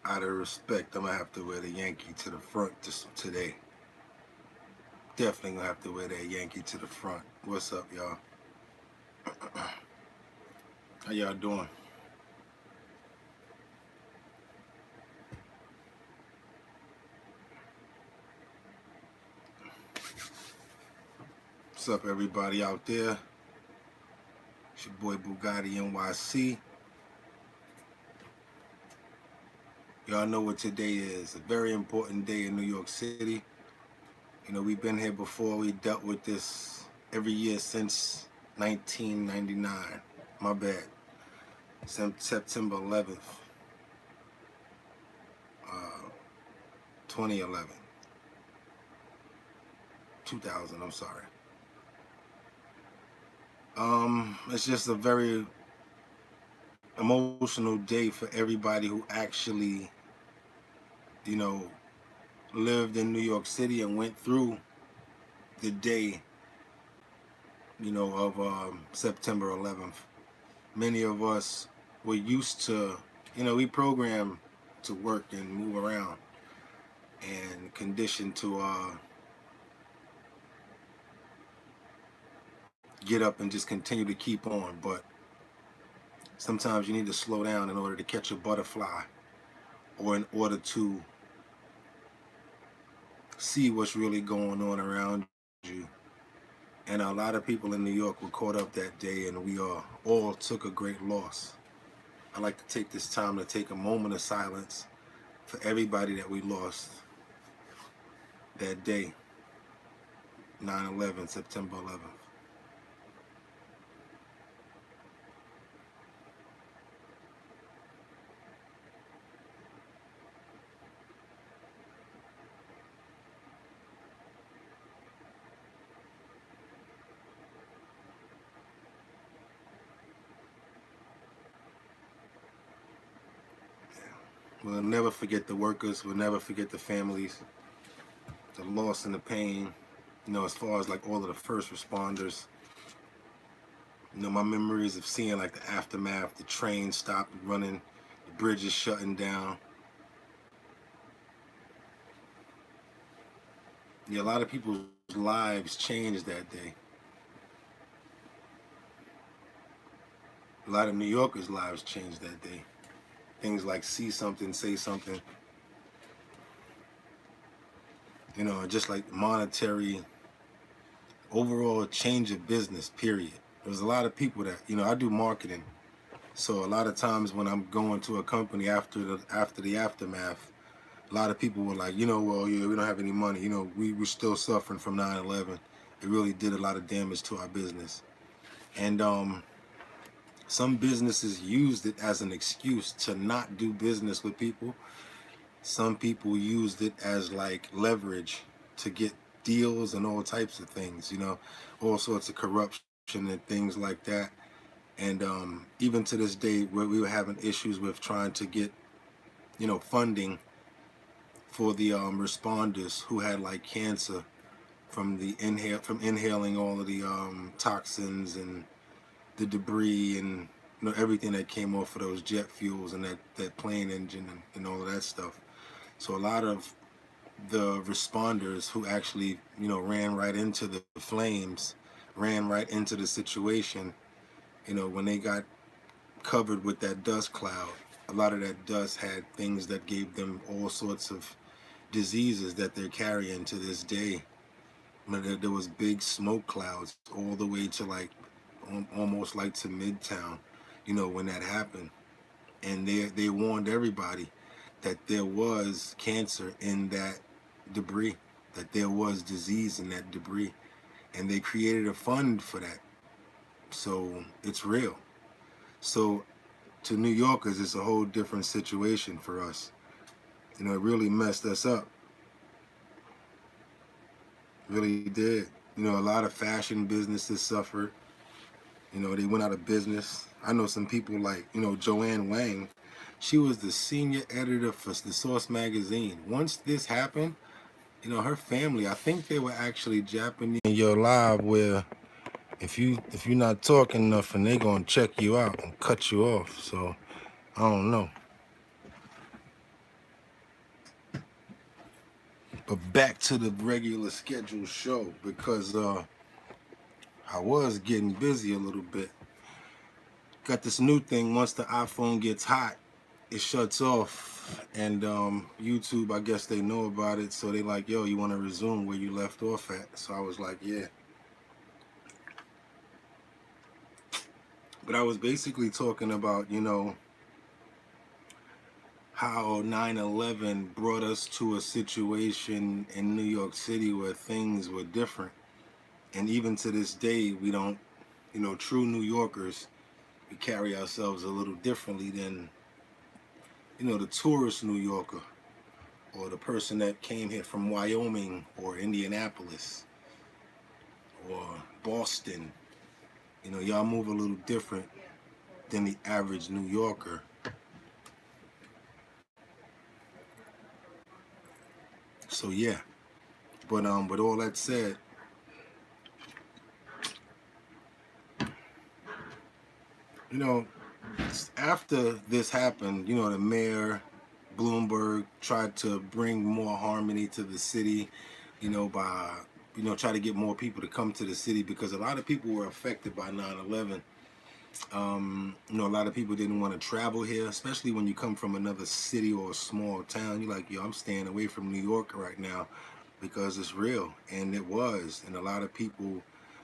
Out of respect, I'm gonna have to wear the Yankee to the front today. Definitely gonna have to wear that Yankee to the front. What's up, y'all? How y'all doing? What's up, everybody out there? It's your boy Boogotti NYC. Y'all know what today is. A very important day in New York City. You know, we've been here before. We dealt with this every year since 1999. My bad. September 11th, 2011. 2000, I'm sorry. It's just a very emotional day for everybody who actually, you know, lived in New York City and went through the day, of September 11th. Many of us were used to, we programmed to work and move around and conditioned to get up and just continue to keep on. But sometimes you need to slow down in order to catch a butterfly or in order to see what's really going on around you. And a lot of people in New York were caught up that day, and we all took a great loss. I'd like to take this time to take a moment of silence for everybody that we lost that day, 9/11, September 11th. We'll never forget the workers. We'll never forget the families, the loss and the pain. As far as like all of the first responders. My memories of seeing like the aftermath, the train stopped running, the bridges shutting down. Yeah, a lot of people's lives changed that day. A lot of New Yorkers' lives changed that day. Things like see something, say something. Just like monetary, overall change of business, period. There was a lot of people that, I do marketing. So a lot of times when I'm going to a company after the aftermath, a lot of people were like, well, yeah, we don't have any money. We were still suffering from 9/11. It really did a lot of damage to our business. And some businesses used it as an excuse to not do business with people. Some people used it as like leverage to get deals and all types of things, all sorts of corruption and things like that. And even to this day, where we were having issues with trying to get, funding for the responders who had like cancer from inhaling all of the toxins and the debris and everything that came off of those jet fuels and that plane engine and all of that stuff. So a lot of the responders who actually ran right into the flames, ran right into the situation, when they got covered with that dust cloud, a lot of that dust had things that gave them all sorts of diseases that they're carrying to this day. There was big smoke clouds all the way to like almost like to Midtown, when that happened. And they warned everybody that there was cancer in that debris, that there was disease in that debris. And they created a fund for that. So it's real. So to New Yorkers, it's a whole different situation for us. It really messed us up. Really did. A lot of fashion businesses suffered. They went out of business. I know some people like, Joanne Wang. She was the senior editor for the Source magazine. Once this happened, her family, I think they were actually Japanese. You're live where if you're not talking enough and they're gonna check you out and cut you off. So I don't know. But back to the regular scheduled show, because I was getting busy a little bit. Got this new thing, once the iPhone gets hot, it shuts off. And YouTube, I guess they know about it, so they like, yo, you want to resume where you left off at? So I was like, yeah. But I was basically talking about, you know, how 9/11 brought us to a situation in New York City where things were different. And even to this day, we don't, you know, true New Yorkers, we carry ourselves a little differently than, you know, the tourist New Yorker, or the person that came here from Wyoming or Indianapolis or Boston. You know, y'all move a little different than the average New Yorker. So yeah, but with all that said, you know, after this happened, you know, the mayor, Bloomberg, tried to bring more harmony to the city, you know, by, you know, try to get more people to come to the city, because a lot of people were affected by 9/11. You know, a lot of people didn't want to travel here, especially when you come from another city or a small town. You're like, yo, I'm staying away from New York right now because it's real. And it was. And a lot of people,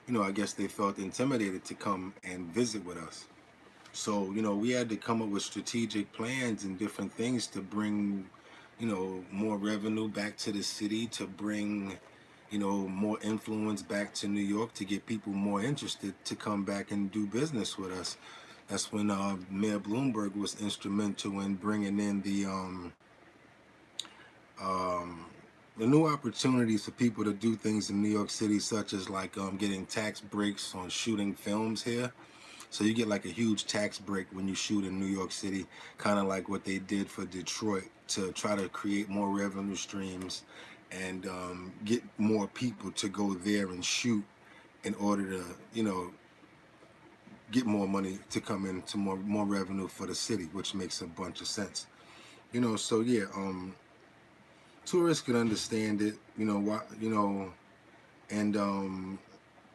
you know, I guess they felt intimidated to come and visit with us. So, you know, we had to come up with strategic plans and different things to bring, you know, more revenue back to the city, to bring, you know, more influence back to New York, to get people more interested to come back and do business with us. That's when Mayor Bloomberg was instrumental in bringing in the new opportunities for people to do things in New York City, such as like getting tax breaks on shooting films here. So you get like a huge tax break when you shoot in New York City, kind of like what they did for Detroit, to try to create more revenue streams and get more people to go there and shoot in order to, you know, get more money to come in, to more revenue for the city, which makes a bunch of sense. You know, so yeah, tourists can understand it, you know, why, you know, and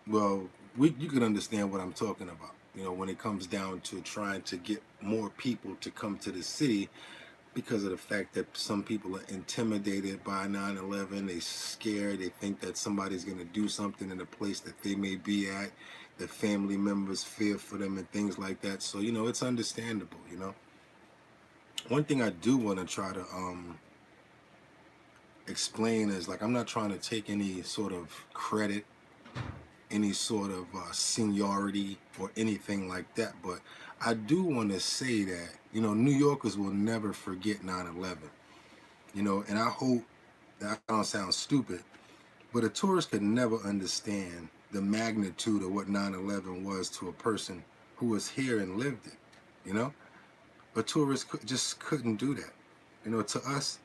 well, you can understand what I'm talking about. You know, when it comes down to trying to get more people to come to the city, because of the fact that some people are intimidated by 9/11, they scared, they think that somebody's going to do something in a place that they may be at, that family members fear for them and things like that. So, you know, it's understandable, you know. One thing I do want to try to explain is, like, I'm not trying to take any sort of credit, any sort of seniority or anything like that, but I do want to say that, you know, New Yorkers will never forget 9/11. You know, and I hope that I don't sound stupid, but a tourist could never understand the magnitude of what 9/11 was to a person who was here and lived it. You know, a tourist just couldn't do that. You know, to us,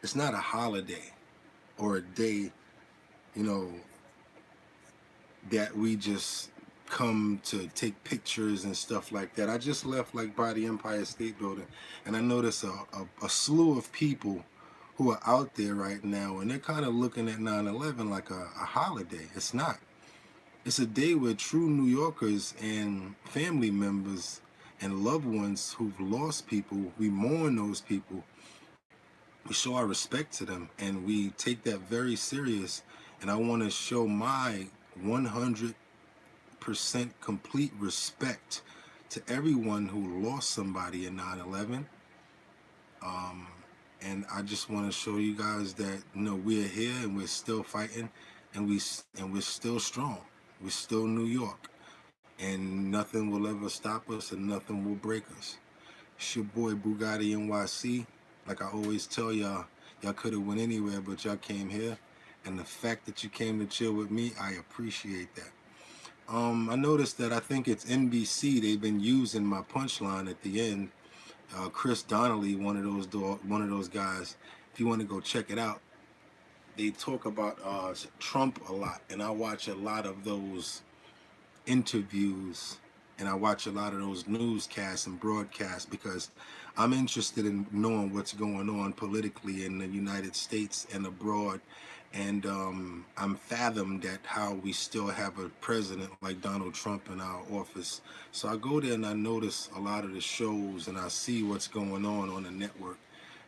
it's not a holiday or a day, you know, that we just come to take pictures and stuff like that. I just left like by the Empire State Building, and I noticed a slew of people who are out there right now, and they're kind of looking at 9/11 like a holiday. It's not. It's a day where true New Yorkers and family members and loved ones who've lost people, we mourn those people, we show our respect to them, and we take that very serious. And I want to show my 100% complete respect to everyone who lost somebody in 9/11. And I just want to show you guys that, you know, we're here and we're still fighting, and we're still strong. We're still New York, and nothing will ever stop us, and nothing will break us. It's your boy Boogotti NYC. Like I always tell y'all, y'all could have went anywhere, but y'all came here, and the fact that you came to chill with me, I appreciate that. I noticed that I think it's NBC. They've been using my punchline at the end. Chris Donnelly, one of those guys. If you want to go check it out, they talk about Trump a lot, and I watch a lot of those interviews and I watch a lot of those newscasts and broadcasts because I'm interested in knowing what's going on politically in the United States and abroad. And I'm fathomed at how we still have a president like Donald Trump in our office. So I go there and I notice a lot of the shows and I see what's going on the network.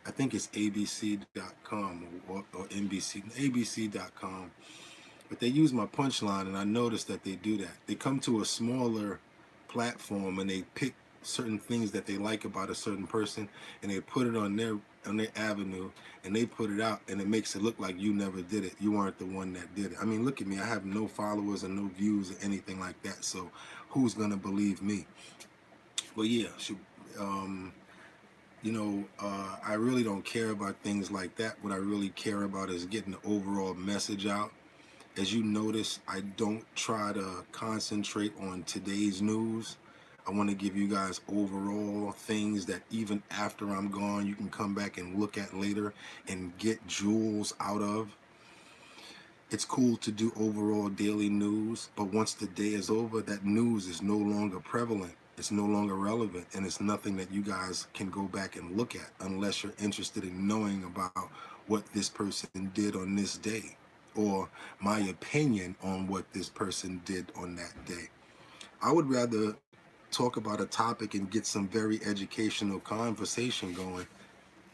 I think it's abc.com or NBC, abc.com. But they use my punchline, and I noticed that they do that. They come to a smaller platform and they pick certain things that they like about a certain person, and they put it on their avenue, and they put it out, and it makes it look like you never did it. You weren't the one that did it. I mean, look at me. I have no followers and no views or anything like that. So who's gonna believe me? But yeah, um, I really don't care about things like that. What I really care about is getting the overall message out. As you notice, I don't try to concentrate on today's news. I want to give you guys overall things that even after I'm gone, you can come back and look at later and get jewels out of. It's cool to do overall daily news, but once the day is over, that news is no longer prevalent. It's no longer relevant, and it's nothing that you guys can go back and look at unless you're interested in knowing about what this person did on this day, or my opinion on what this person did on that day. I would rather talk about a topic and get some very educational conversation going,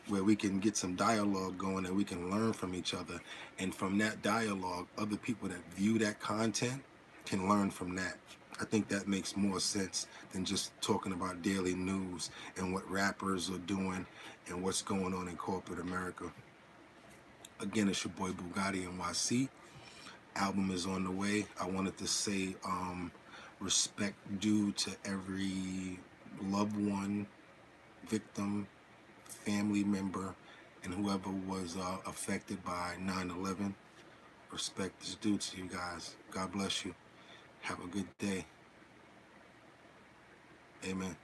where we can get some dialogue going and we can learn from each other. And from that dialogue, other people that view that content can learn from that. I think that makes more sense than just talking about daily news and what rappers are doing and what's going on in corporate America. Again, it's your boy Boogotti NYC. Album is on the way. I wanted to say respect due to every loved one, victim, family member, and whoever was affected by 9/11. Respect is due to you guys. God bless you. Have a good day. Amen.